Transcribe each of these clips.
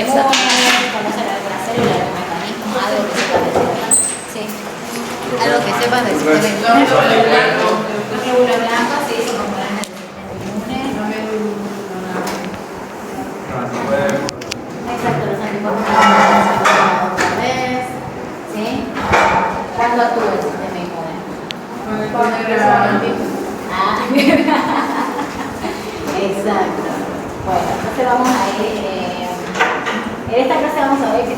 inmune, conocer alguna célula, algún mecanismo, algo que sepas decir. Sí. Algo que sepas del sistema inmune. Los glóbulos blancos, sí, son componentes del sistema inmune. Exacto, los anticuerpos otra vez. ¿Sí? ¿Cuándo actúa el sistema inmune? Ah, exacto. Bueno, entonces vamos a ir. En esta clase vamos a ver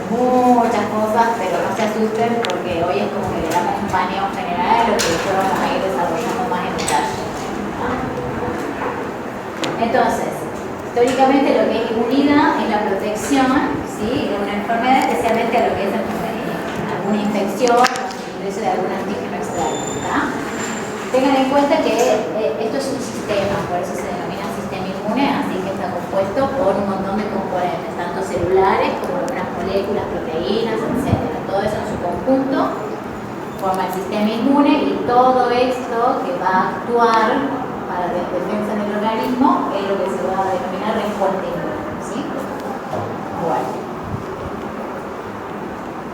muchas cosas, pero no se asusten porque hoy es como que le damos un paneo general lo que después vamos a ir desarrollando más en detalle. Entonces, históricamente lo que es inmunidad es la protección, ¿sí?, de una enfermedad, especialmente a lo que es alguna infección o el ingreso de algún antígeno extraño. Tengan en cuenta que esto es un sistema, por eso se denomina sistema inmune, así que está compuesto por un montón de componentes, tanto celulares como algunas moléculas, proteínas, etc. Todo eso en su conjunto forma el sistema inmune y todo esto que va a actuar para la defensa del organismo es lo que se va a denominar respuesta inmune. ¿Sí? Bueno.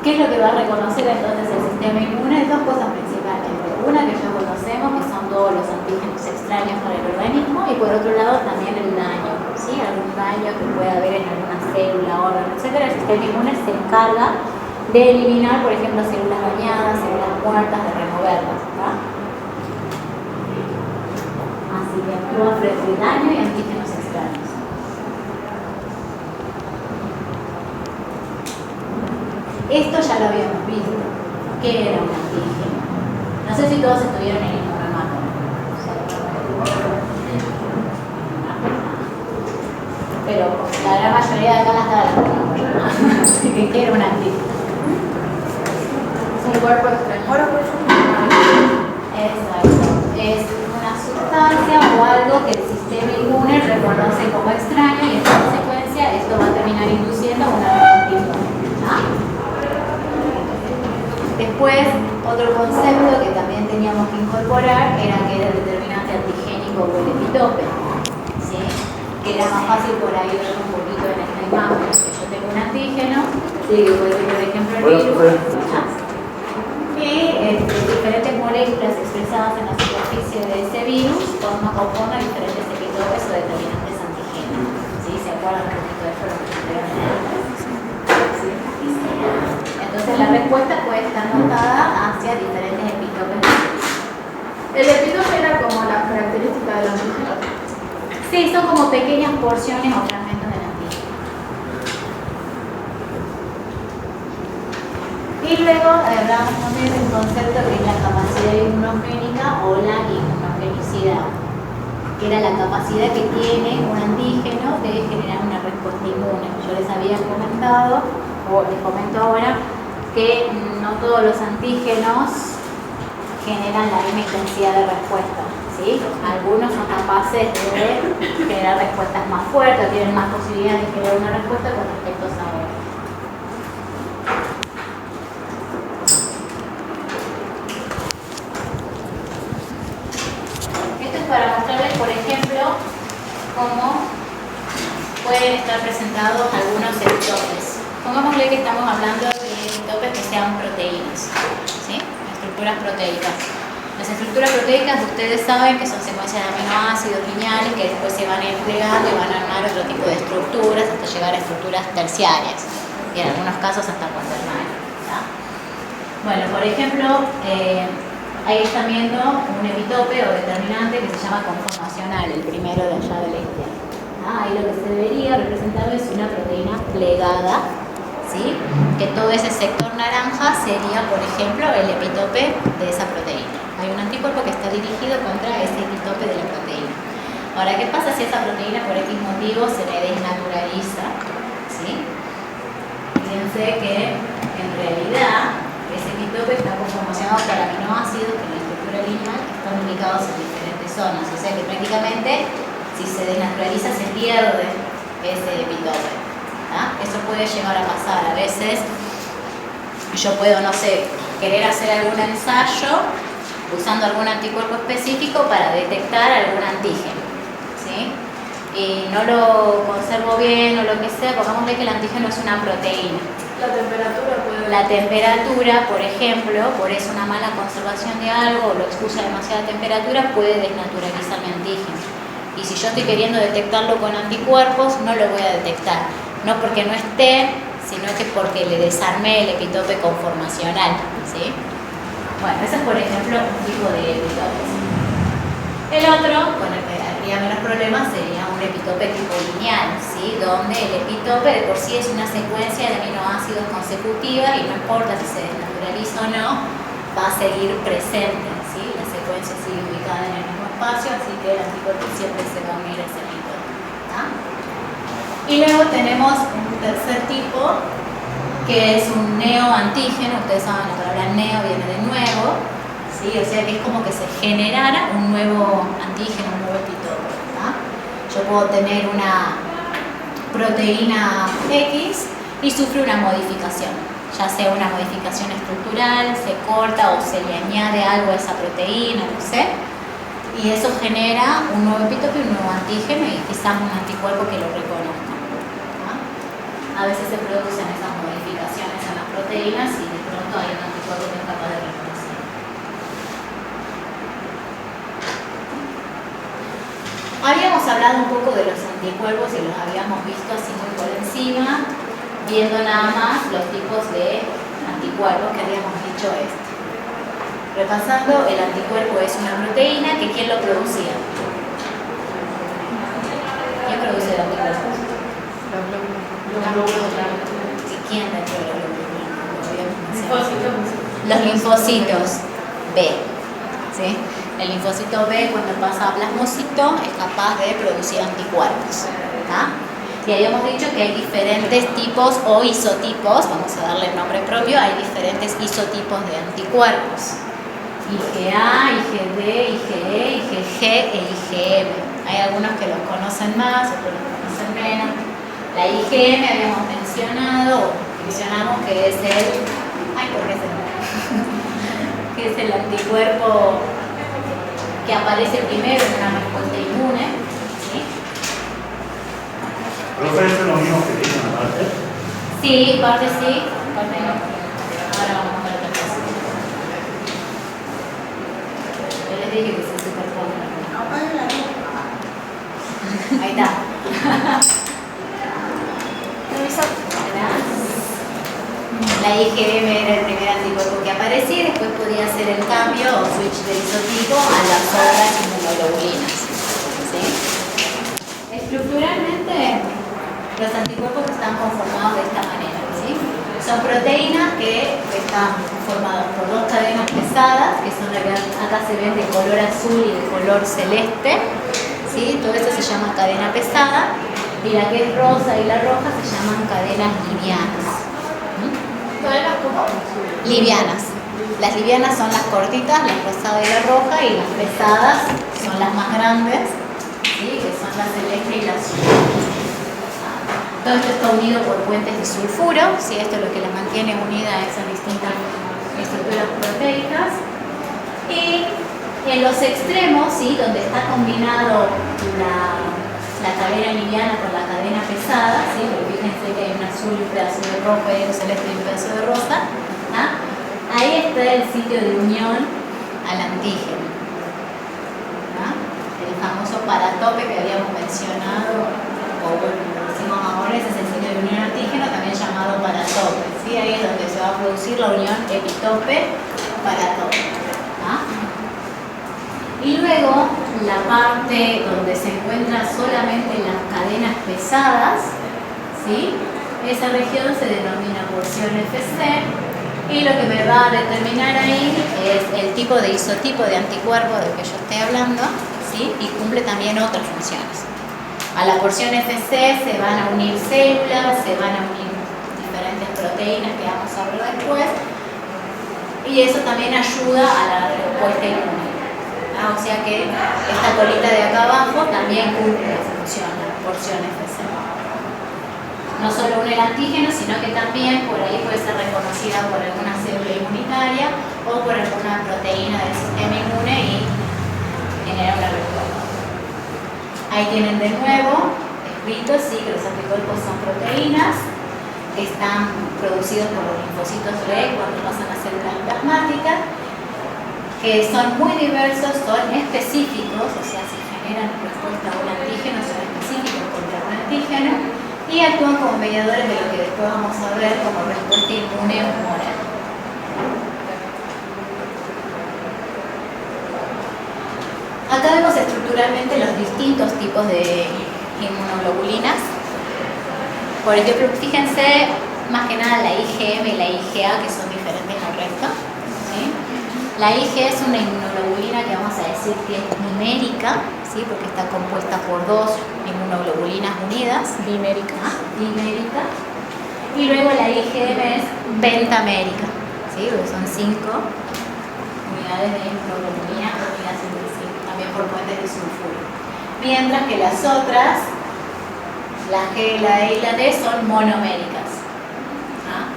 ¿Qué es lo que va a reconocer entonces el sistema inmune? Dos cosas principalmente. Una que ya conocemos, que son todos los antígenos extraños para el organismo, y por otro lado también el daño, ¿sí? Algún daño que pueda haber en alguna célula, órgano, etc. El sistema inmune se encarga de eliminar, por ejemplo, células dañadas, células muertas, de removerlas. Así que actúa frente al daño y antígenos extraños. Esto ya lo habíamos visto. ¿Qué era un antígeno? No sé si todos estuvieron en el inmunomato. Pero la gran mayoría de acá las estaba la así que ¿qué era un antígeno? Es un cuerpo extraño. Exacto. Es una sustancia o algo que el sistema inmune reconoce como extraño y en consecuencia esto va a terminar induciendo una respuesta inmune. Después, otro concepto que también teníamos que incorporar era que era el determinante antigénico o el epitope, ¿sí? Que era más fácil por ahí ver un poquito en esta imagen. Yo tengo un antígeno, ¿sí? Que puede ser, por ejemplo, el virus, y diferentes moléculas expresadas en la superficie de ese virus conforman diferentes epitopes o determinantes antigénicos. ¿Sí? ¿Se acuerdan un poquito de eso? Entonces la respuesta puede estar montada hacia diferentes epitopes. El epitope era como la característica del antígeno. Sí, son como pequeñas porciones o fragmentos del antígeno. Y luego hablamos también de un concepto que es la capacidad inmunogénica o la inmunogenicidad, que era la capacidad que tiene un antígeno de generar una respuesta inmune. Yo les había comentado, o les comento ahora, que no todos los antígenos generan la misma intensidad de respuesta, ¿sí? Algunos son capaces de generar respuestas más fuertes, tienen más posibilidades de generar una respuesta con respecto a otros. Esto es para mostrarles, por ejemplo, cómo pueden estar presentados algunos epitopes. Pongámosle que estamos hablando de epitopes que sean proteínas, ¿sí? Estructuras proteicas. Las estructuras proteicas ustedes saben que son secuencias de aminoácidos lineales que después se van a ir plegando y van a armar otro tipo de estructuras hasta llegar a estructuras terciarias y en algunos casos hasta cuaternarias. Bueno, por ejemplo, ahí están viendo un epitope o determinante que se llama conformacional, el primero de allá de la izquierda. Ahí lo que se debería representar es una proteína plegada, ¿sí? Que todo ese sector naranja sería, por ejemplo, el epitope de esa proteína. Hay un anticuerpo que está dirigido contra ese epitope de la proteína. Ahora, ¿qué pasa si esa proteína por X motivo se me desnaturaliza? ¿Sí? Fíjense que en realidad ese epitope está conformacionado por aminoácidos que en la estructura lineal están ubicados en diferentes zonas. O sea que prácticamente si se desnaturaliza se pierde ese epitope. Eso puede llegar a pasar. A veces yo puedo, no sé, querer hacer algún ensayo usando algún anticuerpo específico para detectar algún antígeno, ¿sí? y no lo conservo bien o lo que sea, pongámosle que el antígeno es una proteína. La temperatura puede... La temperatura, por ejemplo, por eso una mala conservación de algo o lo expuso a demasiada temperatura puede desnaturalizar mi antígeno. Y si yo estoy queriendo detectarlo con anticuerpos, no lo voy a detectar. No porque no esté, sino que porque le desarmé el epitope conformacional, ¿sí? Bueno, ese es por ejemplo un tipo de epitopes. El otro, con el que habría menos problemas, sería un epitope tipo lineal, ¿sí? Donde el epitope de por sí es una secuencia de aminoácidos consecutiva y no importa si se desnaturaliza o no, va a seguir presente, ¿sí? La secuencia sigue ubicada en el mismo espacio, así que el anticuerpo siempre se va a unir a ese epitope, ¿tá? Y luego tenemos un tercer tipo, que es un neoantígeno. Ustedes saben, la palabra neo viene de nuevo, ¿sí? O sea que es como que se generara un nuevo antígeno, un nuevo epitope, ¿tá? Yo puedo tener una proteína X y sufre una modificación, ya sea una modificación estructural, se corta o se le añade algo a esa proteína, no sé, y eso genera un nuevo epitope, un nuevo antígeno y quizás un anticuerpo que lo reconozca, ¿tá? A veces se producen esas modificaciones en las proteínas y de pronto hay un anticuerpo que es capaz de reconocer. Habíamos hablado un poco de los anticuerpos y los habíamos visto así muy por encima, viendo nada más los tipos de anticuerpos que habíamos dicho esto. Repasando, el anticuerpo es una proteína que ¿quién lo producía? ¿Quién produce el anticuerpo? ¿Quién dentro de los glóbulos? Los linfocitos B, ¿sí? El linfocito B, cuando pasa a plasmocito, es capaz de producir anticuerpos, ¿tá? Y habíamos dicho que hay diferentes tipos o isotipos, vamos a darle el nombre propio, hay diferentes isotipos de anticuerpos. IgA, IgD, IgE, IgG e IgM. Hay algunos que los conocen más, otros los conocen menos. La IgM habíamos mencionamos que es el... Ay, ¿por qué se me... que es el anticuerpo que aparece primero en una respuesta inmune, ¿sí? ¿Profe, es lo mismo que dice en la parte? Sí, parte no. Ahora vamos a ver otra cosa. Yo les dije que se superpongan. Ahí está. La IgM era el primer anticuerpo que aparecía y después podía hacer el cambio o switch de isotipo a las otras inmunoglobulinas, ¿sí? Estructuralmente, los anticuerpos están conformados de esta manera, ¿sí? Son proteínas que están formadas por dos cadenas pesadas, que son las que acá se ven de color azul y de color celeste, ¿sí? Todo eso se llama cadena pesada, y la que es rosa y la roja se llaman cadenas livianas. Livianas. Las livianas son las cortitas, la rosada y la roja, y las pesadas son las más grandes, ¿sí? Que son la celeste y la azul. Todo esto está unido por puentes de sulfuro, ¿sí? Esto es lo que las mantiene unidas a esas distintas estructuras proteicas. Y en los extremos, ¿sí? Donde está combinado la cadena liviana con la cadena pesada, ¿sí? Porque fíjense que hay un azul y un pedazo de rojo, y un celeste y un pedazo de rosa, ¿ah? Ahí está el sitio de unión al antígeno, ¿ah? El famoso paratope que habíamos mencionado, o bueno, lo decimos ahora, ese es el sitio de unión al antígeno, también llamado paratope, ¿sí? Ahí es donde se va a producir la unión epitope-paratope, ¿ah? Y luego la parte donde se encuentran solamente las cadenas pesadas, ¿sí? Esa región se denomina porción FC, y lo que me va a determinar ahí es el tipo de isotipo de anticuerpo del que yo estoy hablando, ¿sí? Y cumple también otras funciones. A la porción FC se van a unir células, se van a unir diferentes proteínas que vamos a ver después, y eso también ayuda a la respuesta inmune. O sea que esta colita de acá abajo también cumple la función, la porción FC. No solo une el antígeno, sino que también por ahí puede ser reconocida por alguna célula inmunitaria o por alguna proteína del sistema inmune y generar una respuesta. Ahí tienen de nuevo escrito, sí, que los anticuerpos son proteínas que están producidos por los linfocitos B cuando pasan a células plasmáticas, que son muy diversos, son específicos, o sea, si generan respuesta a un antígeno, son específicos contra un antígeno, y actúan como mediadores de lo que después vamos a ver como respuesta inmune humoral. Acá vemos estructuralmente los distintos tipos de inmunoglobulinas. Por ejemplo, fíjense más que nada la IgM y la IgA, que son diferentes al resto, ¿sí? La Ig es una inmunoglobulina que vamos a decir que es dimérica, ¿sí? Porque está compuesta por dos inmunoglobulinas unidas. Dimérica. Dimérica. Y luego la IgM es pentamérica, ¿sí? Porque son 5 unidades de inmunoglobulina unidas entre sí, también por puentes de sulfuro. Mientras que las otras, la G, la E y la D, son monoméricas. ¿Ah?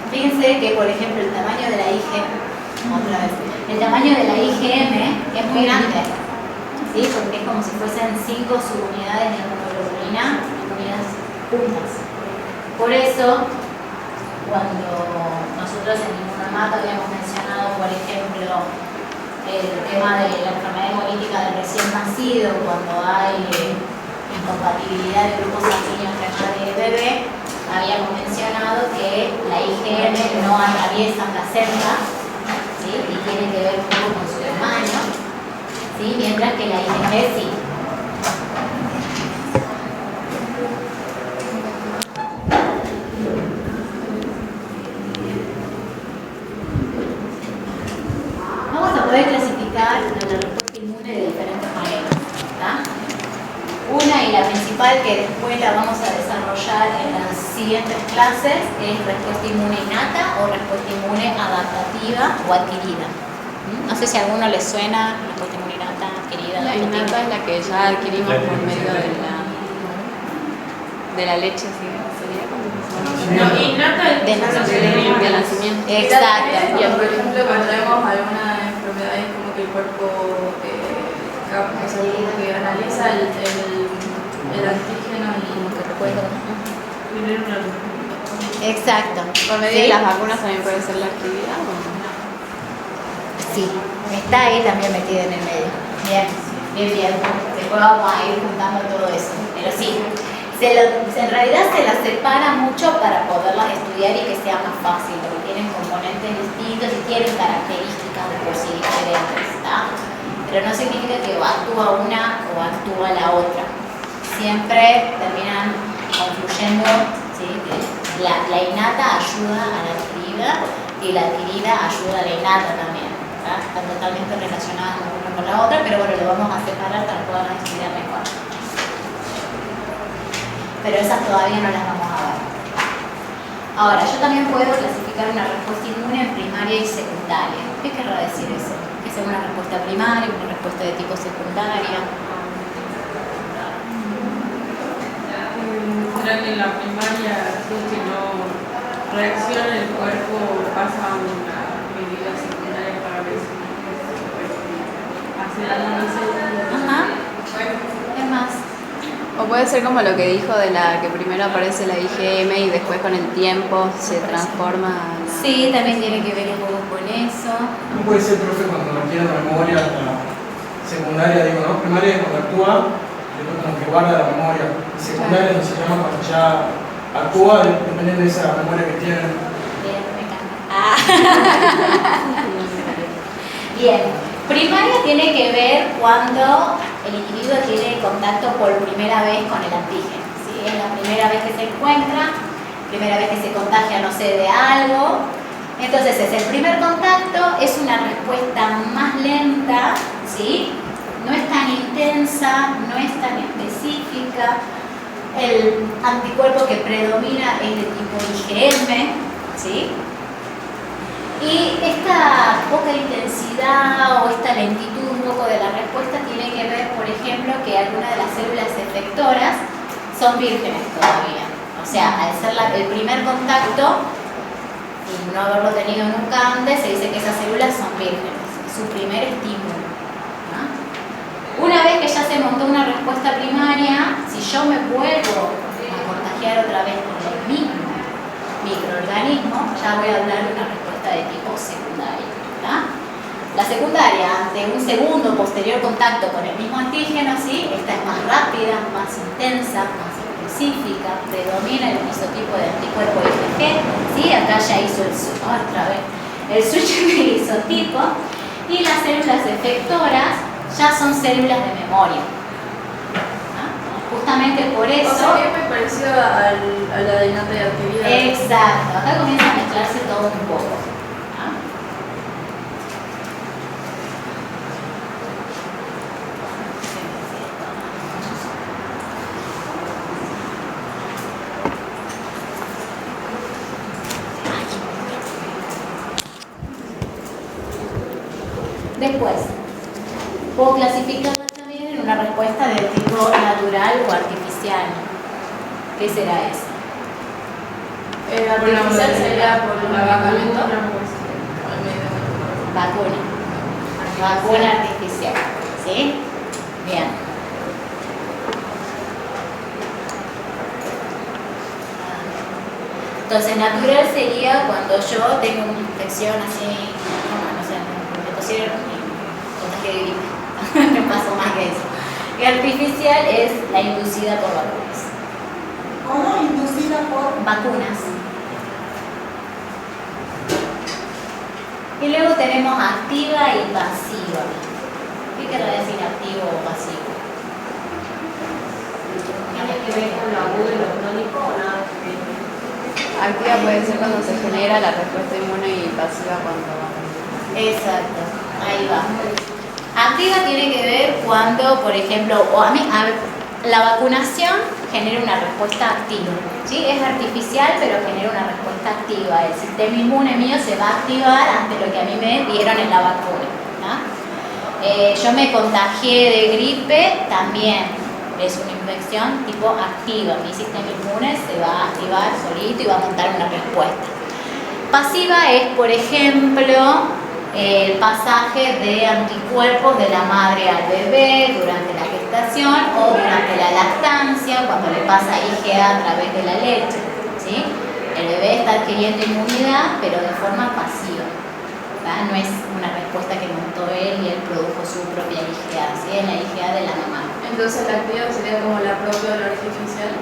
Fíjense que, por ejemplo, el tamaño de la IgM, otra vez, el tamaño de la IgM es muy grande, ¿sí? Porque es como si fuesen 5 subunidades de inmunoglobulina unidas juntas. Por eso, cuando nosotros en Inmunomato habíamos mencionado, por ejemplo, el tema de la enfermedad hemolítica del recién nacido, cuando hay incompatibilidad de grupos sanguíneos entre madre y bebé, habíamos mencionado que la IgM no atraviesa placenta, ¿sí? Y tiene que ver un poco con su tamaño, ¿sí? Mientras que la IgG sí. Vamos a poder clasificar la respuesta inmune de diferentes maneras, ¿tá? Una y la principal, que después la vamos a desarrollar en las siguientes clases, es respuesta inmune innata o respuesta inmune adaptativa o adquirida. No sé si a alguno le suena respuesta inmune innata, adquirida. La innata es la que ya adquirimos por medio de la leche, ¿sí? ¿Sería como? No, innata es De nacimiento. De nacimiento. Exacto. Y por ejemplo, cuando tenemos alguna enfermedad, es como que el cuerpo que analiza el antígeno y Exacto. ¿Por medio ¿Sí? de las vacunas también puede ser la actividad? Sí, está ahí también metida en el medio. Bien, bien, bien. Después vamos a ir juntando todo eso. Pero sí, en realidad se las separa mucho para poderlas estudiar y que sea más fácil, porque tienen componentes distintos y tienen características de por sí diferentes, ¿está? Pero no significa que o actúa una o actúa la otra. Siempre terminan confluyendo, ¿sí? Que la innata ayuda a la adquirida y la adquirida ayuda a la innata también. ¿Tá? Están totalmente relacionadas una con la otra, pero bueno, lo vamos a separar para poder estudiar mejor. Pero esas todavía no las vamos a ver. Ahora, yo también puedo clasificar una respuesta inmune en primaria y secundaria. ¿Qué querrá decir eso? ¿Que sea una respuesta primaria, una respuesta de tipo secundaria? ¿Será que en la primaria, si es que no reacciona el cuerpo, pasa a una medida secundaria para ver si hace daño a la célula? Ajá. ¿Qué más? O puede ser como lo que dijo de la que primero aparece la IgM y después con el tiempo se transforma. Sí, también tiene que ver un poco con eso. No puede ser, profe, cuando adquiere la memoria secundaria, digo, ¿no? Primaria es cuando actúa, después como que guarda la memoria. Y secundaria no se llama cuando ya actúa, dependiendo de esa memoria que tienen. Bien, me encanta. Bien, primaria tiene que ver cuando el individuo tiene contacto por primera vez con el antígeno, ¿sí? Es la primera vez que se encuentra, primera vez que se contagia, no sé, de algo. Entonces es el primer contacto, es una respuesta más lenta, ¿sí? No es tan intensa, no es tan específica. El anticuerpo que predomina es de tipo IgM, ¿sí? Y esta poca intensidad o esta lentitud un poco de la respuesta tiene que ver, por ejemplo, que algunas de las células efectoras son vírgenes todavía. O sea, al ser el primer contacto y no haberlo tenido nunca antes, se dice que esas células son vírgenes, es su primer estímulo, ¿no? se montó una respuesta primaria, si yo me vuelvo a contagiar otra vez con el mismo microorganismo, ya voy a hablar de una respuesta de tipo secundaria. ¿Tá? La secundaria, ante un segundo posterior contacto con el mismo antígeno, ¿sí? Esta es más rápida, más intensa, más específica, predomina el isotipo de anticuerpo IgG, ¿sí? Acá ya hizo el switch de isotipo, y las células efectoras ya son células de memoria. Justamente por eso... O sea, que es muy parecido a la de nata de actividad. Exacto, acá comienza a mezclarse todo un poco. ¿Ah? Después, puedo clasificarla también en una respuesta de tipo natural o artificial. ¿Qué será eso? Artificial sería por un medicamento. Vacuna artificial. ¿Sí? Bien. Entonces, natural sería cuando yo tengo una infección así, no sé, me tosieron y contagié de gripe. No pasó más que eso. Y artificial es la inducida por vacunas. ¿Cómo? Inducida por Vacunas. Y luego tenemos activa y pasiva. ¿Qué querrá decir activo o pasivo? ¿Tiene que ver con lo agudo y lo crónico o nada que ver? Activa puede ser cuando se genera la respuesta inmune y pasiva cuando... Exacto, ahí va. Activa tiene que ver cuando, por ejemplo, la vacunación genera una respuesta activa. ¿Sí? Es artificial, pero genera una respuesta activa. El sistema inmune mío se va a activar ante lo que a mí me dieron en la vacuna. ¿No? Yo me contagié de gripe, también es una infección tipo activa. Mi sistema inmune se va a activar solito y va a montar una respuesta. Pasiva es, por ejemplo, el pasaje de anticuerpos de la madre al bebé durante la gestación o durante la lactancia, cuando le pasa IgA a través de la leche. ¿Sí? El bebé está adquiriendo inmunidad, pero de forma pasiva. ¿Tá? No es una respuesta que montó él y él produjo su propia IgA, ¿sí? Es la IgA de la mamá. Entonces la activa sería como la propia de la artificial.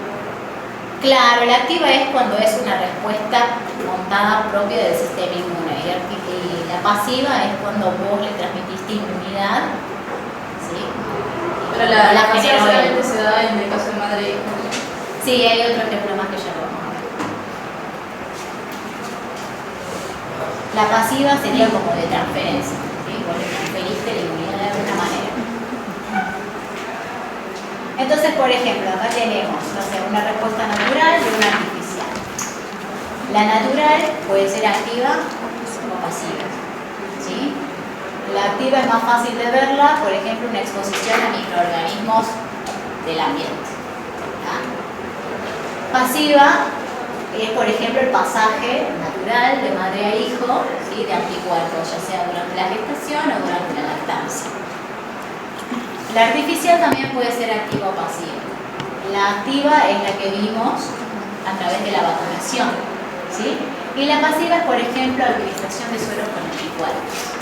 Claro, la activa es cuando es una respuesta montada propia del sistema inmune y la pasiva es cuando vos le transmitiste inmunidad, ¿sí? Pero la pasiva generó solamente él. se da en el caso de madre e hijo. Sí, hay otro ejemplo más que ya lo vamos a ver. La pasiva sería como de transferencia, ¿sí? Vos le transferiste la inmunidad de alguna manera. Entonces, por ejemplo, acá tenemos, no sé, una respuesta natural y una artificial. La natural puede ser activa o pasiva, ¿sí? La activa es más fácil de verla, por ejemplo, una exposición a microorganismos del ambiente. ¿Tá? Pasiva es, por ejemplo, el pasaje natural de madre a hijo, ¿sí? De anticuerpos, ya sea durante la gestación o durante la lactancia. La artificial también puede ser activa o pasiva. La activa es la que vimos a través de la vacunación, ¿sí? Y la pasiva es, por ejemplo, la administración de sueros con anticuerpos.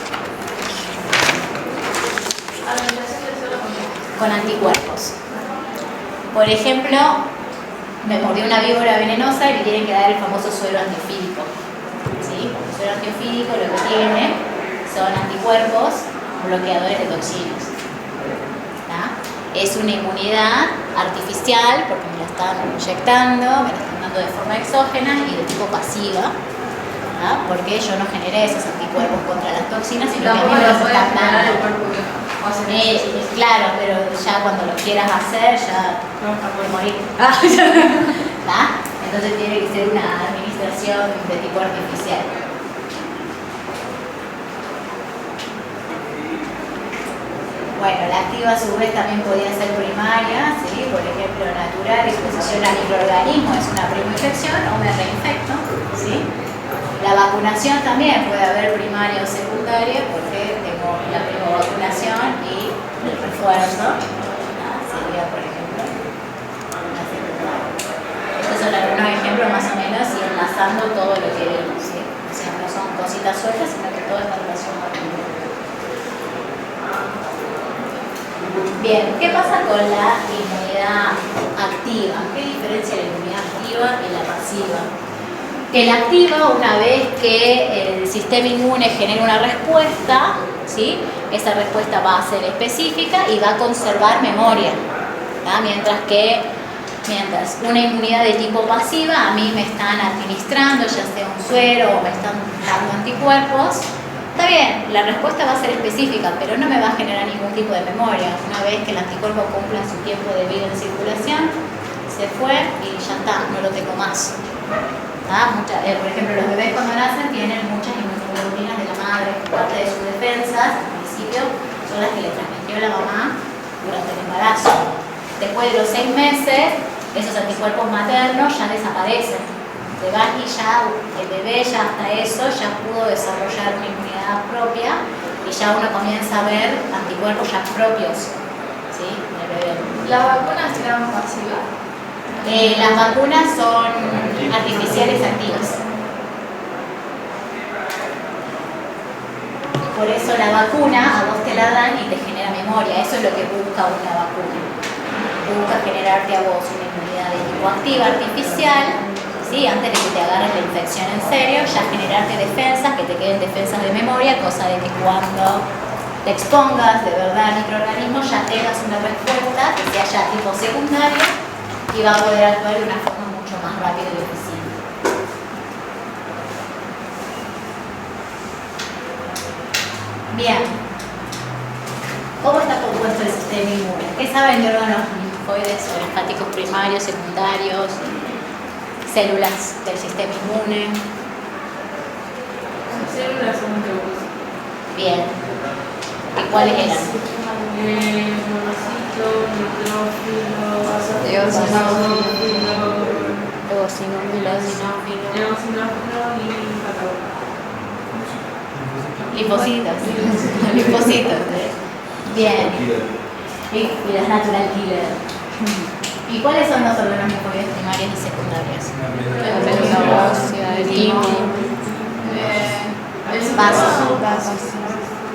Administración del suelo Con anticuerpos. Por ejemplo, me mordió una víbora venenosa y me tienen que dar el famoso suero antiofídico, ¿sí? El suero antiofídico lo que tiene son anticuerpos bloqueadores de toxinas. Es una inmunidad artificial porque me la están inyectando, me la están dando de forma exógena y de tipo pasiva, ¿tá? Porque yo no generé esos anticuerpos contra las toxinas, sino que a mí me los están dando. Claro, pero ya cuando lo quieras hacer, ya no vas a poder morir. ¿Tá? Entonces tiene que ser una administración de tipo artificial. Bueno, la activa a su vez también podía ser primaria, ¿sí? Por ejemplo, natural, exposición a microorganismos es una primoinfección o me reinfecto, ¿sí? La vacunación también puede haber primaria o secundaria porque tengo la primovacunación y el refuerzo, ¿tá? Bien, ¿qué pasa con la inmunidad activa? ¿Qué diferencia la inmunidad activa y la pasiva? Que la activa, una vez que el sistema inmune genera una respuesta, ¿sí? Esa respuesta va a ser específica y va a conservar memoria, ¿tá? Mientras una inmunidad de tipo pasiva, a mí me están administrando ya sea un suero o me están dando anticuerpos, está bien, la respuesta va a ser específica, pero no me va a generar ningún tipo de memoria. Una vez que el anticuerpo cumpla su tiempo de vida en circulación, se fue y ya está, no lo tengo más. Por ejemplo, los bebés cuando nacen tienen muchas inmunoglobulinas de la madre, parte de sus defensas, al principio, son las que le transmitió la mamá durante el embarazo. Después de los 6 meses, esos anticuerpos maternos ya desaparecen. Se van y ya el bebé ya hasta eso ya pudo desarrollar una inmunidad propia y ya uno comienza a ver anticuerpos ya propios, ¿sí? Del bebé. ¿Las vacunas serán pasivas? Las vacunas son artificiales activas. Por eso la vacuna a vos te la dan y te genera memoria. Eso es lo que busca una vacuna. Busca generarte a vos una inmunidad de tipo activa artificial, ¿sí? Antes de que te agarres la infección en serio, ya generarte defensas, que te queden defensas de memoria, cosa de que cuando te expongas de verdad al microorganismo ya tengas una respuesta que sea ya tipo secundaria y va a poder actuar de una forma mucho más rápida y eficiente. Bien. ¿Cómo está compuesto el sistema inmune? ¿Qué saben de órganos linfoides o linfáticos primarios, secundarios, células del sistema inmune? Las células son globos. Bien. ¿Y cuáles eran? Monocito, neutrófilo, eosinófilo y linfófilo. Linfocitos. Linfocitos. Bien. Y las natural killer. ¿Y cuáles son los órganos linfoides primarios y secundarios? La médula ósea, el timo. Vasos.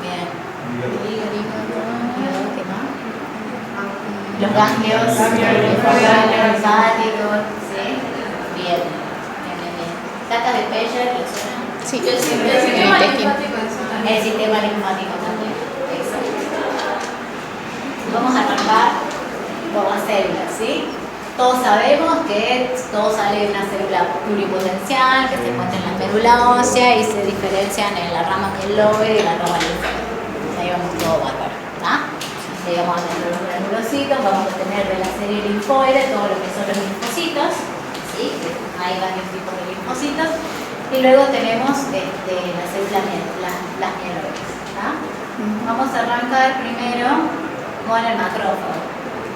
Bien. ¿Qué más? Los ganglios, linfáticos, ¿sí? Bien. ¿Caca de Peyer lo suena? Sí, El sistema intestino. linfático en sí también. El sistema linfático también. Exacto. Vamos a arrancar por las células, ¿sí? Todos sabemos que todo sale de una célula pluripotencial que se encuentra en la médula ósea y se diferencian en la rama queloide y la rama linfática. Ahí vamos todo bárbaro, ¿tá? Ahí vamos a tener los granulocitos, vamos a tener de la serie linfoide todo lo que son los linfocitos, ¿sí? Hay varios tipos de linfocitos. Y luego tenemos la célula las mieloides, ¿tá? Vamos a arrancar primero con el macrófago.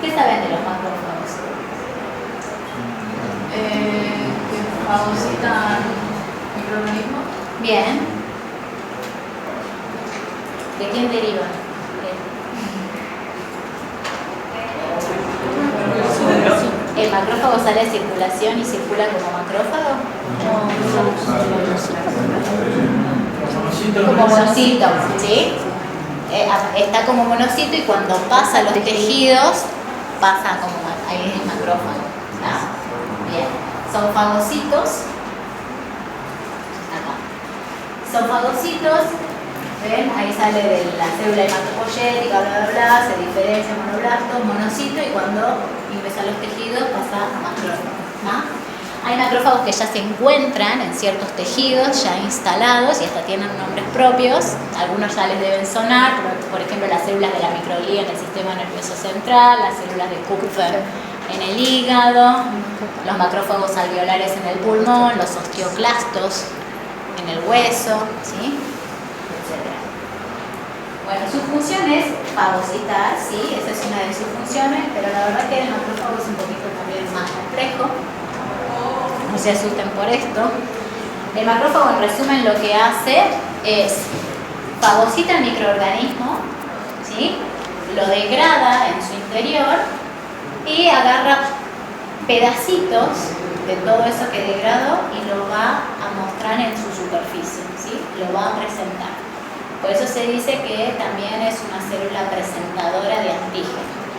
¿Qué saben de los macrófagos? Que fagocitan microorganismos. Bien. ¿De quién derivan? ¿El macrófago sale a circulación y circula como macrófago? Como monocito, ¿sí? Está como monocito y cuando pasa a los tejidos, pasa como ahí es el macrófago. ¿Tá? Bien. Son fagocitos. Acá. Son fagocitos. ¿Ven? Ahí sale de la célula hematopoyética, bla, bla, bla, se diferencia monoblastos, monocito y cuando ingresa a los tejidos pasa a macrófago. ¿Ah? Hay macrófagos que ya se encuentran en ciertos tejidos ya instalados y hasta tienen nombres propios. Algunos ya les deben sonar, por ejemplo las células de la microglía en el sistema nervioso central, las células de Kupffer en el hígado, los macrófagos alveolares en el pulmón, los osteoclastos en el hueso, ¿sí? Etcétera. Bueno, su función es fagocitar, ¿sí? Esa es una de sus funciones, pero la verdad que el macrófago es un poquito también más complejo. No se asusten por esto. El macrófago, en resumen, lo que hace es fagocita el microorganismo, ¿sí? Lo degrada en su interior y agarra pedacitos de todo eso que degradó y lo va a mostrar en su superficie, ¿sí? Lo va a presentar. Por eso se dice que también es una célula presentadora de antígenos.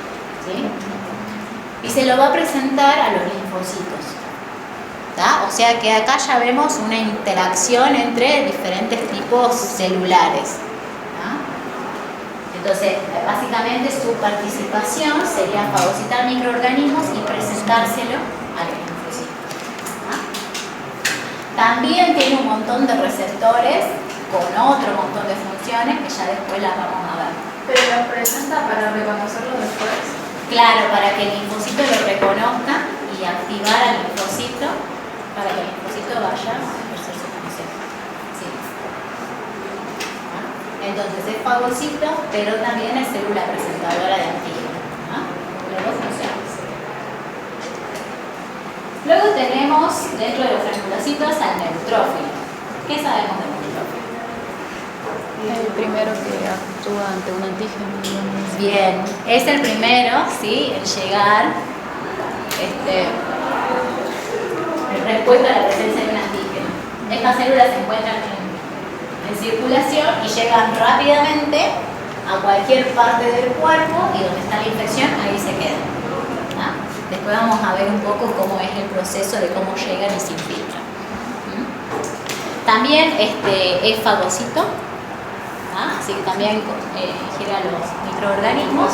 y se lo va a presentar a los linfocitos. ¿Tá? O sea que acá ya vemos una interacción entre diferentes tipos celulares. ¿Tá? Entonces, básicamente su participación sería fagocitar microorganismos y presentárselo a los linfocitos. ¿Tá? También tiene un montón de receptores con otro montón de funciones que ya después las vamos a ver. Pero los presenta para reconocerlo después. Claro, para que el linfocito lo reconozca y activar al linfocito para que el linfocito vaya a ejercer su función. Sí. Entonces es fagocito, pero también es célula presentadora de antígeno. Las dos funciones. Luego tenemos dentro de los granulocitos al neutrófilo. ¿Qué sabemos del neutrófilo? El primero que actúa ante un antígeno. Bien, es el primero, ¿sí? En llegar en respuesta a la presencia de un antígeno. Estas células se encuentran en circulación y llegan rápidamente a cualquier parte del cuerpo y donde está la infección, ahí se quedan. ¿Ah? Después vamos a ver un poco cómo es el proceso de cómo llegan y se infiltran. También es fagocito. Así que también ingiere a los microorganismos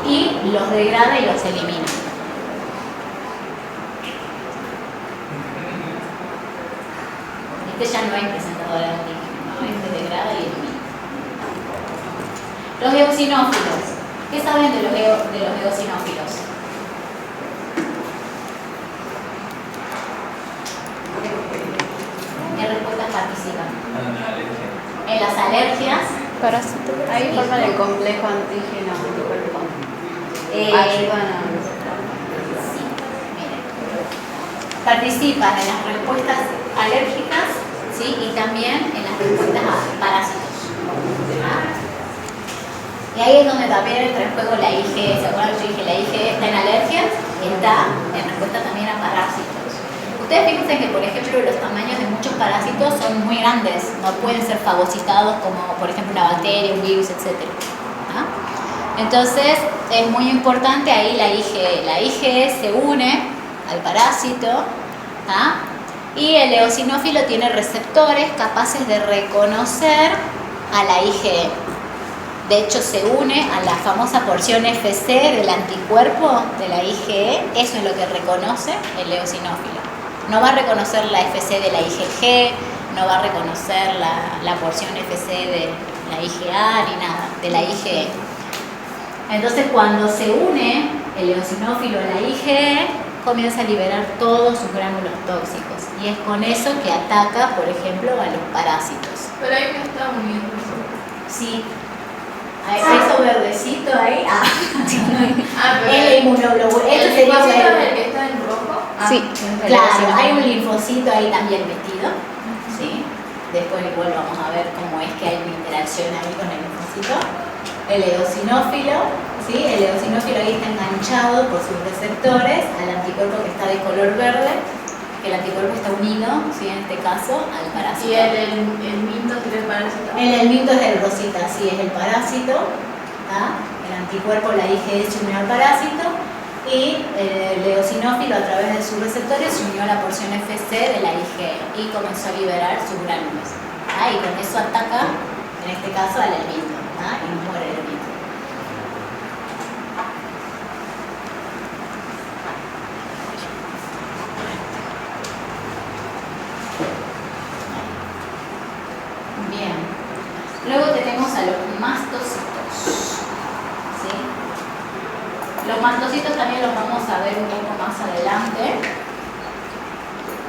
y los degrada y los elimina. Este ya no es presentador de antígeno, ¿no? Este degrada y elimina. Los eosinófilos. ¿Qué saben de los eosinófilos? ¿Qué respuestas participan? En las alergias. Parásito. Ahí forman el complejo antígeno-anticuerpo. Ayudan a... Sí, miren. Participan en las respuestas alérgicas, ¿sí? Y también en las respuestas a parásitos. Y ahí es donde también entra en juego la IgE. ¿Se acuerdan que yo dije la IgE está en alergias? Y está en respuesta también a parásitos. Ustedes fíjense que, por ejemplo, los tamaños de muchos parásitos son muy grandes, no pueden ser fagocitados como, por ejemplo, una bacteria, un virus, etc. Entonces, es muy importante ahí la IgE. La IgE se une al parásito, ¿tá? Y el eosinófilo tiene receptores capaces de reconocer a la IgE. De hecho, se une a la famosa porción FC del anticuerpo de la IgE. Eso es lo que reconoce el eosinófilo. No va a reconocer la FC de la IgG, no va a reconocer la porción FC de la IgA ni nada, de la IgE. Entonces, cuando se une el eosinófilo a la IgE, comienza a liberar todos sus gránulos tóxicos. Y es con eso que ataca, por ejemplo, a los parásitos. Pero ahí no está unido. Sí. Eso verdecito ahí. Pero El inmunoglobulina. ¿el Este sería linfocito es el- el que está en rojo? Sí. Claro, hay un linfocito ahí también metido, ¿sí? Después igual vamos a ver cómo es que hay una interacción ahí con el linfocito. El eosinófilo, ¿sí? El eosinófilo ahí está enganchado por sus receptores al anticuerpo que está de color verde, que el anticuerpo está unido, ¿sí? En este caso, al parásito. Y el minto sería el parásito. El elminto es el rosita, sí, es el parásito, ¿tá? El anticuerpo, la IgE se unió al parásito y el eosinófilo a través de sus receptores se unió a la porción FC de la IgE y comenzó a liberar sus gránulos. ¿Tá? Y con eso ataca, en este caso, al elminto, ¿tá? Y muere el elminto. Bien. Luego tenemos a los mastocitos. ¿Sí? Los mastocitos también los vamos a ver un poco más adelante.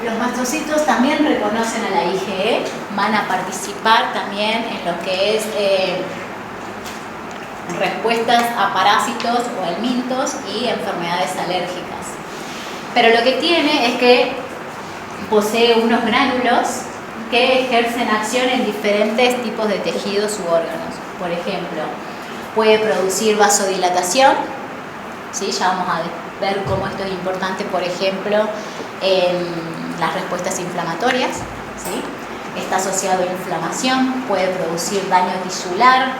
Los mastocitos también reconocen a la IgE, van a participar también en lo que es respuestas a parásitos o helmintos y enfermedades alérgicas. Pero lo que tiene es que posee unos gránulos que ejercen acción en diferentes tipos de tejidos u órganos. Por ejemplo, puede producir vasodilatación, ¿sí? Ya vamos a ver cómo esto es importante, por ejemplo, en las respuestas inflamatorias, ¿sí? Está asociado a inflamación, puede producir daño tisular,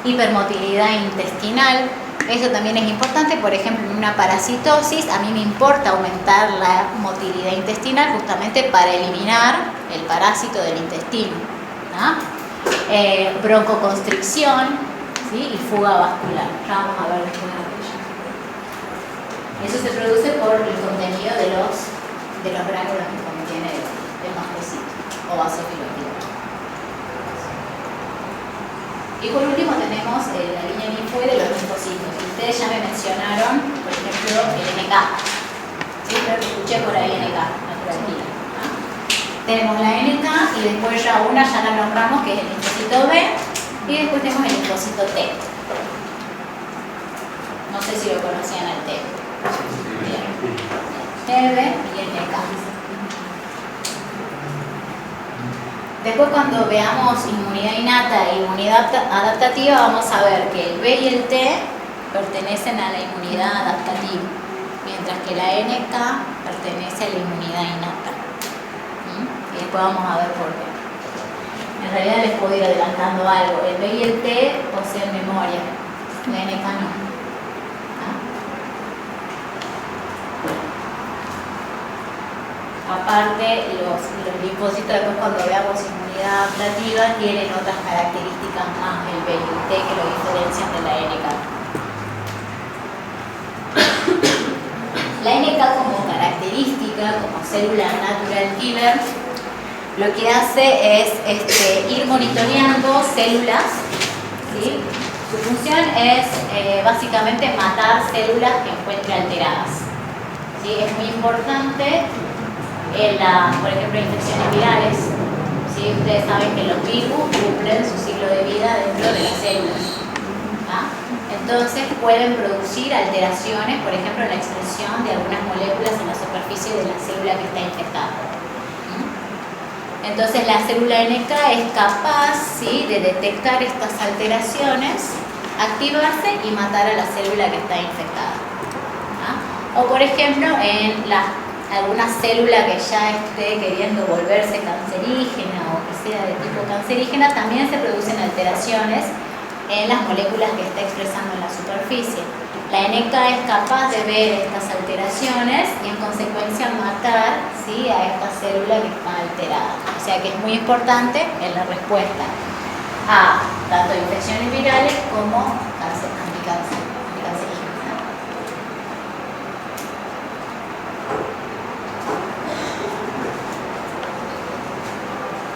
hipermotilidad intestinal, Eso también es importante, por ejemplo, en una parasitosis a mí me importa aumentar la motilidad intestinal justamente para eliminar el parásito del intestino. ¿No? Broncoconstricción, ¿sí? Y fuga vascular. Ya vamos a ver después aquello. Eso se produce por el contenido de los gránulos que contiene el mastocito o basofilocito. Y por último tenemos la línea linfoide de los linfocitos. Ustedes ya me mencionaron, por ejemplo, el NK. ¿Sí? Creo que escuché por ahí NK, naturalina. ¿No? Tenemos la NK y después ya la nombramos, que es el linfocito B, y después tenemos el linfocito T. No sé si lo conocían al T. Bien. TB y NK. Después cuando veamos inmunidad innata e inmunidad adaptativa vamos a ver que el B y el T pertenecen a la inmunidad adaptativa, mientras que la NK pertenece a la inmunidad innata. Y después vamos a ver por qué. En realidad les puedo ir adelantando algo. El B y el T poseen memoria, la NK no. Aparte, los linfocitos, después cuando veamos inmunidad adaptativa, tienen otras características más el B y el T que lo diferencian de la NK. La NK como característica, como célula natural killer, lo que hace es ir monitoreando células, ¿sí? Su función es básicamente matar células que encuentre alteradas, ¿sí? Es muy importante por ejemplo, infecciones virales. ¿Sí? Ustedes saben que los virus cumplen su ciclo de vida dentro de las células. ¿Ah? Entonces pueden producir alteraciones, por ejemplo, en la expresión de algunas moléculas en la superficie de la célula que está infectada. Entonces la célula NK es capaz, ¿sí?, de detectar estas alteraciones, activarse y matar a la célula que está infectada. ¿Ah? O por ejemplo, en alguna célula que ya esté queriendo volverse cancerígena o que sea de tipo cancerígena, también se producen alteraciones en las moléculas que está expresando en la superficie. La NK es capaz de ver estas alteraciones y en consecuencia matar, ¿sí?, a esta célula que está alterada. O sea que es muy importante en la respuesta a tanto infecciones virales como anticancerígenas.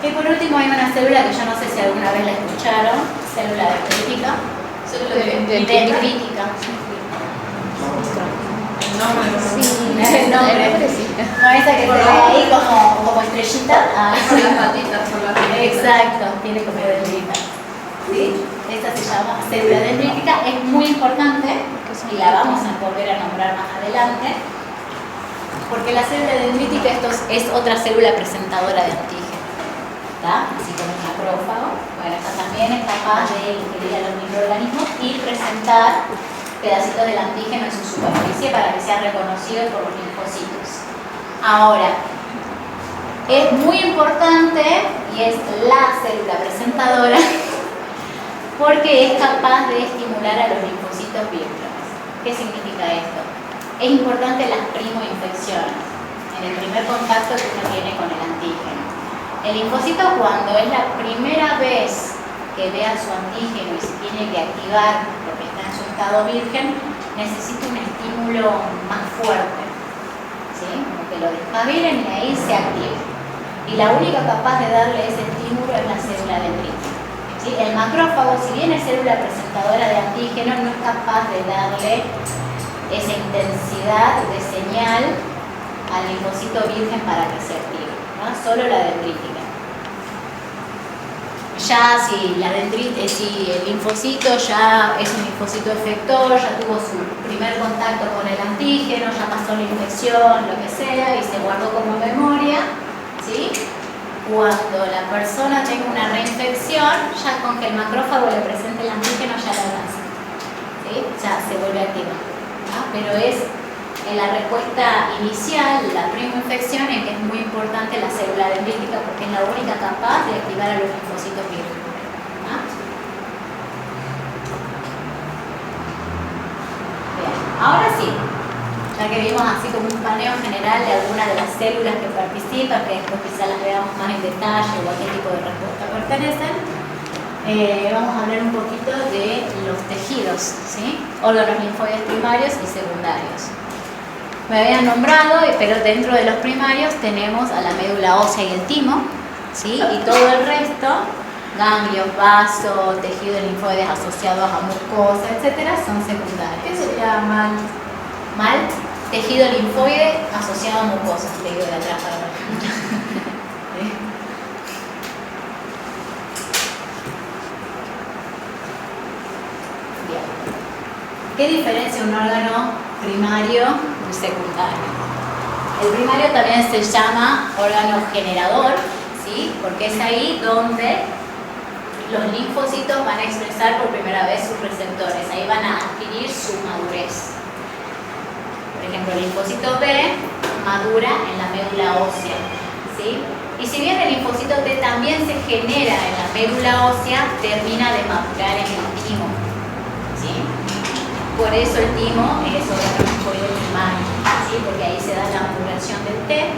Y por último hay una célula que yo no sé si alguna vez la escucharon, célula dendrítica. Dendrítica. El nombre no Sí, el nombre. Sí. No, esa que se ve ahí como estrellita. Ah, son las patitas, son las patitas. exacto, tiene como dendrita. ¿Sí? Esta se llama célula dendrítica, es muy importante y la vamos a volver a nombrar más adelante, porque la célula dendrítica es otra célula presentadora de antígeno. Así como el macrófago, bueno, esta también es capaz de ingerir a los microorganismos y presentar pedacitos del antígeno en su superficie para que sea reconocido por los linfocitos. Ahora, es muy importante y es la célula presentadora porque es capaz de estimular a los linfocitos vírgenes. ¿Qué significa esto? Es importante las primoinfecciones, en el primer contacto que uno tiene con el antígeno. El linfocito, cuando es la primera vez que vea su antígeno y se tiene que activar porque está en su estado virgen, necesita un estímulo más fuerte, ¿sí? Como que lo despabilen y ahí se activa. Y la única capaz de darle ese estímulo es la célula dendrítica, ¿sí? El macrófago, si bien es célula presentadora de antígeno, no es capaz de darle esa intensidad de señal al linfocito virgen para que se active, ¿no? Solo la dendrítica. Ya si el linfocito ya es un linfocito efector, ya tuvo su primer contacto con el antígeno, ya pasó la infección, lo que sea, y se guardó como memoria, ¿sí? Cuando la persona tenga una reinfección, ya con que el macrófago le presente el antígeno ya la alcanza, ¿sí? Ya se vuelve a activar, ¿no? Pero es en la respuesta inicial, la primoinfección, en que es muy importante la célula dendrítica porque es la única capaz de activar a los linfocitos vírgenes. Ahora sí, ya que vimos así como un paneo general de algunas de las células que participan, que después quizás las veamos más en detalle o a qué tipo de respuesta pertenecen, vamos a hablar un poquito de los tejidos, ¿sí? Órganos linfoides primarios y secundarios. Me habían nombrado, pero dentro de los primarios tenemos a la médula ósea y el timo, ¿sí? Y todo el resto, ganglios, vasos, tejidos linfoides asociados a mucosa, etcétera, son secundarios. ¿Qué sería mal? Mal, tejido linfoide asociado a mucosa, tejido de atrás para abajo. Bien. ¿Qué diferencia un órgano primario y secundario? El primario también se llama órgano generador, ¿sí? Porque es ahí donde los linfocitos van a expresar por primera vez sus receptores, ahí van a adquirir su madurez. Por ejemplo, el linfocito B madura en la médula ósea, ¿sí? Y si bien el linfocito T también se genera en la médula ósea, termina de madurar en el timo, ¿sí? Por eso el timo es órgano linfoide primario, ¿sí? Porque ahí se da la maduración del T,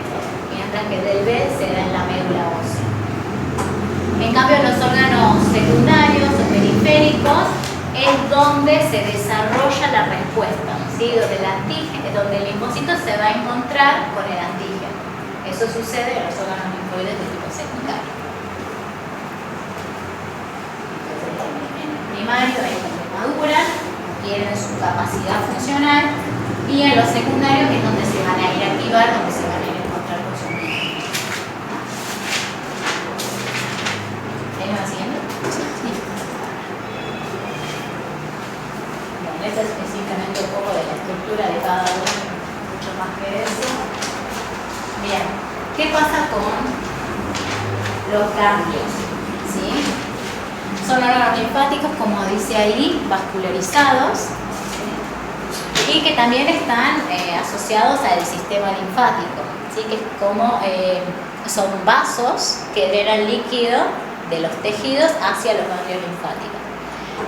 mientras que del B se da en la médula ósea. En cambio, los órganos secundarios o periféricos es donde se desarrolla la respuesta, ¿sí? Donde el linfocito se va a encontrar con el antígeno. Eso sucede en los órganos linfoides de tipo secundario. Entonces, en el primario es donde maduran, adquieren su capacidad funcional, y en los secundarios es donde se van a ir a activar, donde se van a ir a encontrar con su antígeno. ¿Ahí me va siguiendo? Sí. Bueno, esto es simplemente un poco de la estructura de cada uno, mucho más que eso. Bien, ¿qué pasa con los ganglios? ¿Sí? Son órganos linfáticos, como dice ahí, vascularizados, ¿sí? Y que también están asociados al sistema linfático, ¿sí? Que es como son vasos que drenan líquido de los tejidos hacia los ganglios linfáticos.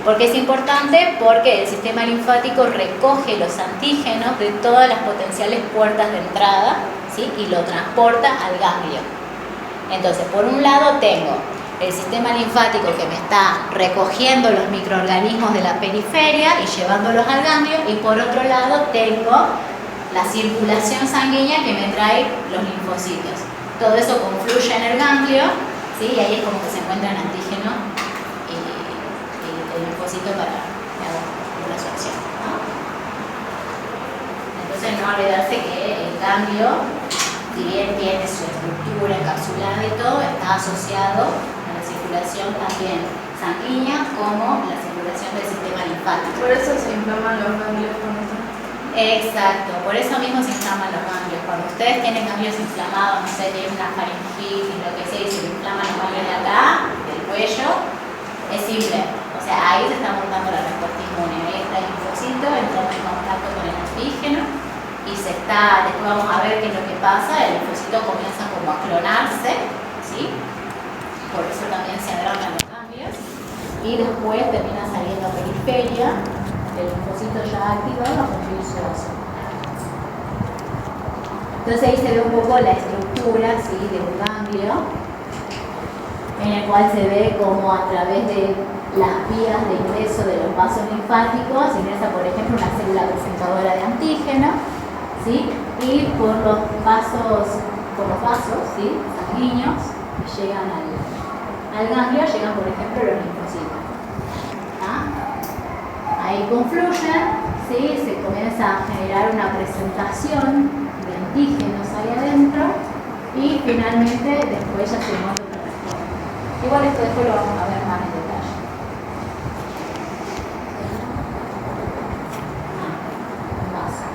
¿Por qué es importante? Porque el sistema linfático recoge los antígenos de todas las potenciales puertas de entrada, ¿sí? Y lo transporta al ganglio. Entonces, por un lado tengo el sistema linfático que me está recogiendo los microorganismos de la periferia y llevándolos al ganglio, y por otro lado tengo la circulación sanguínea que me trae los linfocitos. Todo eso confluye en el ganglio, ¿sí? Y ahí es como que se encuentra el antígeno y el linfocito para la absorción, ¿no? Entonces, no olvidarse que el ganglio, si bien tiene su estructura encapsulada y todo, está asociado a la circulación también sanguínea como la circulación del sistema linfático. Por eso se inflaman los ganglios con esto. Exacto, por eso mismo se inflaman los ganglios. Cuando ustedes tienen ganglios inflamados, no sé, tienen una faringitis, lo que sea, y se inflaman los ganglios de acá, del cuello, es simple. O sea, ahí se está montando la respuesta inmune. Ahí está el linfocito entrando en contacto con el antígeno y se está, después vamos a ver qué es lo que pasa, el linfocito comienza como a clonarse, ¿sí? Por eso también se agrandan los ganglios, y después termina saliendo a periferia, el linfocito ya activado a cumplir su uso. Entonces ahí se ve un poco la estructura, ¿sí? De un ganglio, en el cual se ve como a través de las vías de ingreso de los vasos linfáticos ingresa, por ejemplo, una célula presentadora de antígeno, ¿sí? Y por los vasos, ¿sí? Sanguíneos que llegan al ganglio, llegan, por ejemplo, los linfocitos. ¿Ah? Ahí confluyen, ¿sí? Se comienza a generar una presentación de antígenos ahí adentro, y finalmente después ya se monta otra respuesta. Igual esto después lo vamos a ver más en detalle. Vaso.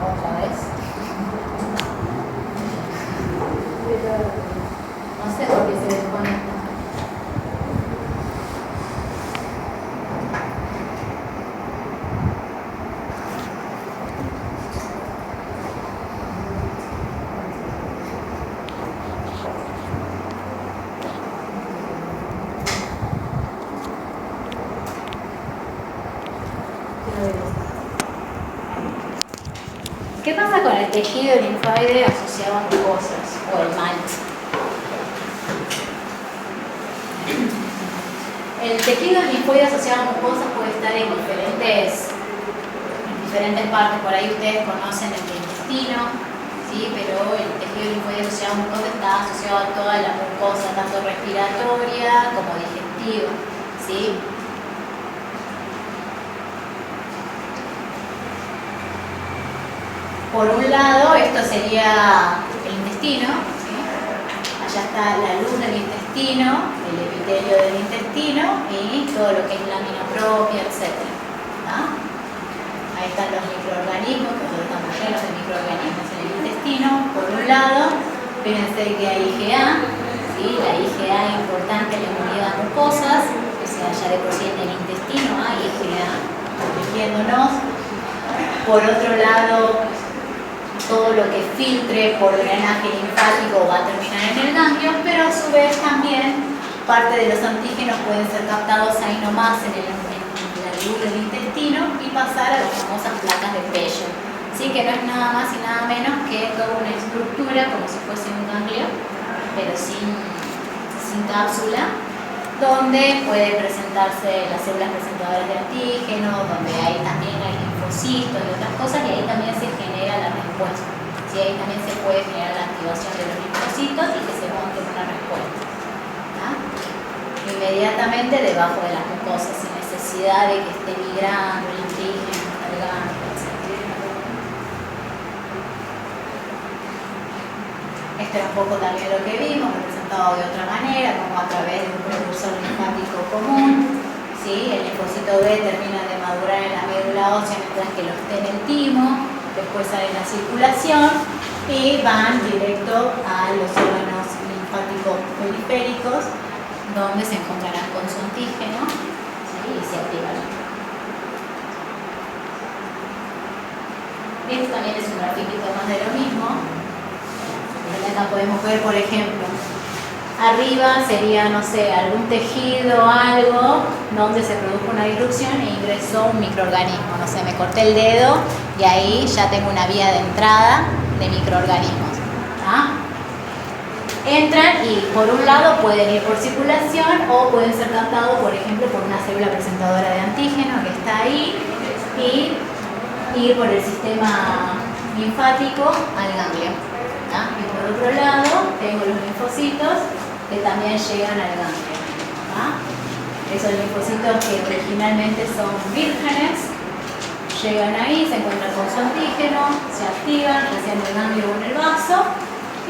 Otra vez. No sé por qué se desconecta. ¿Qué pasa con el tejido linfoide asociado a mucosas o el MALT? El tejido linfoide asociado a mucosas puede estar en diferentes partes. Por ahí ustedes conocen el intestino, ¿sí? Pero el tejido linfoide asociado a mucosas está asociado a toda la mucosa, tanto respiratoria como digestiva, ¿sí? Por un lado, esto sería el intestino, ¿sí? Allá está la luz del intestino, el epitelio del intestino y todo lo que es lámina propia, etc. Ahí están los microorganismos, que nosotros estamos llenos de microorganismos en el intestino. Por un lado, fíjense que hay IgA, ¿sí? La IgA es importante en la inmunidad a mucosas, o sea, ya de por sí en el intestino hay IgA protegiéndonos. Por otro lado, todo lo que filtre por drenaje linfático va a terminar en el ganglio, pero a su vez también parte de los antígenos pueden ser captados ahí nomás en la luz del intestino y pasar a las famosas placas de Peyer. Sí, que no es nada más y nada menos que toda una estructura como si fuese un ganglio, pero sin cápsula, donde puede presentarse las células presentadoras de antígenos, donde ahí también hay linfocitos y otras cosas, y ahí también se genera la respuesta. Sí, ahí también se puede generar la activación de los linfocitos y que se monte una respuesta. Inmediatamente debajo de las mucosas, sin necesidad de que esté migrando el antígeno, cargando, etc. Esto es un poco también lo que vimos, representado de otra manera, como a través de un precursor linfático común. ¿Sí? El linfocito B termina de madurar en la médula ósea mientras que los T en el timo, después sale la circulación y van directo a los órganos linfáticos periféricos, donde se encontrarán con su antígeno, ¿sí? Y se activarán. Esto también es un grafiquito más de lo mismo. Acá podemos ver, por ejemplo, arriba sería, no sé, algún tejido o algo donde se produjo una disrupción e ingresó un microorganismo. No sé, me corté el dedo y ahí ya tengo una vía de entrada de microorganismos. Entran y por un lado pueden ir por circulación o pueden ser captados, por ejemplo, por una célula presentadora de antígeno que está ahí y ir por el sistema linfático al ganglio. Y por otro lado tengo los linfocitos que también llegan al ganglio. Esos linfocitos que originalmente son vírgenes llegan ahí, se encuentran con su antígeno, se activan, recién en el ganglio o en el vaso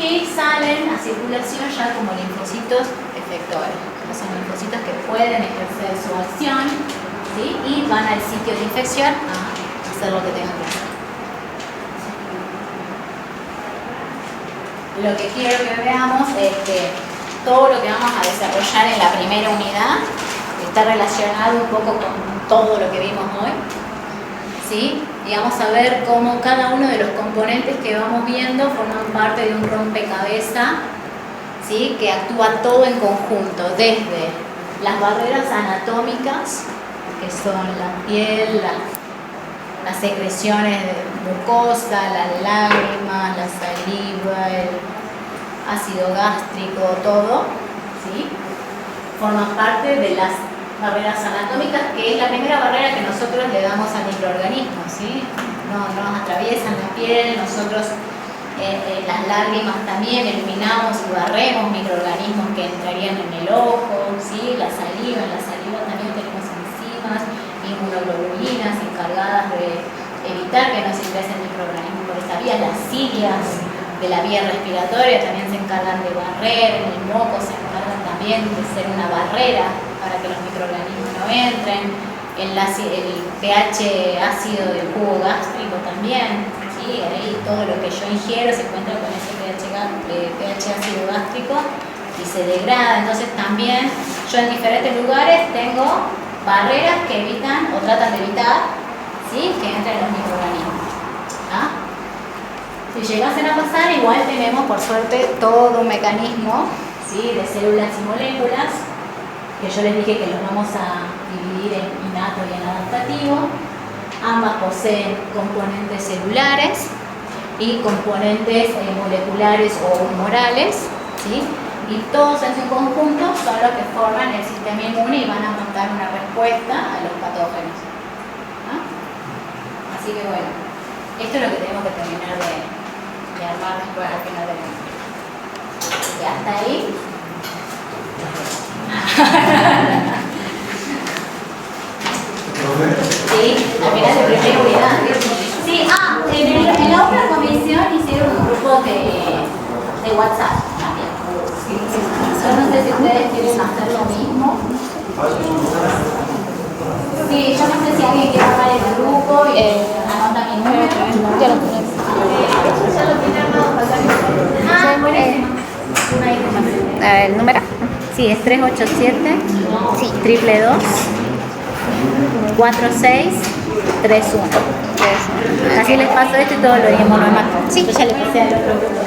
y salen a circulación ya como linfocitos efectores. Son linfocitos que pueden ejercer su acción, ¿sí? Y van al sitio de infección a hacer lo que tengan que hacer. Lo que quiero que veamos es que todo lo que vamos a desarrollar en la primera unidad está relacionado un poco con todo lo que vimos hoy, ¿sí? Y vamos a ver cómo cada uno de los componentes que vamos viendo forman parte de un rompecabezas, ¿sí? Que actúa todo en conjunto, desde las barreras anatómicas, que son la piel, las secreciones de mucosa, las lágrimas, la saliva, el ácido gástrico, todo, ¿sí? Forman parte de las barreras anatómicas, que es la primera barrera que nosotros le damos al microorganismo, ¿sí? No nos atraviesan la piel, nosotros las lágrimas también eliminamos y barremos microorganismos que entrarían en el ojo, ¿sí? En la saliva también tenemos enzimas, inmunoglobulinas encargadas de evitar que no se ingresen microorganismos por esta vía. Las cilias de la vía respiratoria también se encargan de barrer, el moco se encargan también de ser una barrera para que los microorganismos no entren, el pH ácido del jugo gástrico también, ¿sí? Ahí todo lo que yo ingiero se encuentra con ese pH ácido gástrico y se degrada. Entonces también yo en diferentes lugares tengo barreras que evitan o tratan de evitar, ¿sí? Que entren los microorganismos. Si llegasen a pasar, igual tenemos por suerte todo un mecanismo, ¿sí? De células y moléculas, que yo les dije que los vamos a dividir en innato y en adaptativo. Ambas poseen componentes celulares, y componentes moleculares o humorales, ¿sí? Y todos en su conjunto son los que forman el sistema inmune y van a montar una respuesta a los patógenos. ¿No? Así que bueno, esto es lo que tenemos que terminar de armar después al final del año. Y hasta ahí. Sí, al final de primera unidad. Sí, en la otra comisión hicieron un grupo de WhatsApp también. Yo no sé si ustedes quieren hacer lo mismo. Sí, yo no sé si alguien quiere armar el grupo y anota mi número. Ya lo tenemos. Ya lo tiene armado para acá. Ah, buenísimo. Una información. ¿El número? Sí, es 387 sí, 222 4631. Así les paso esto y todo lo mismo normal. Sí. Yo ya le pasé al otro grupo.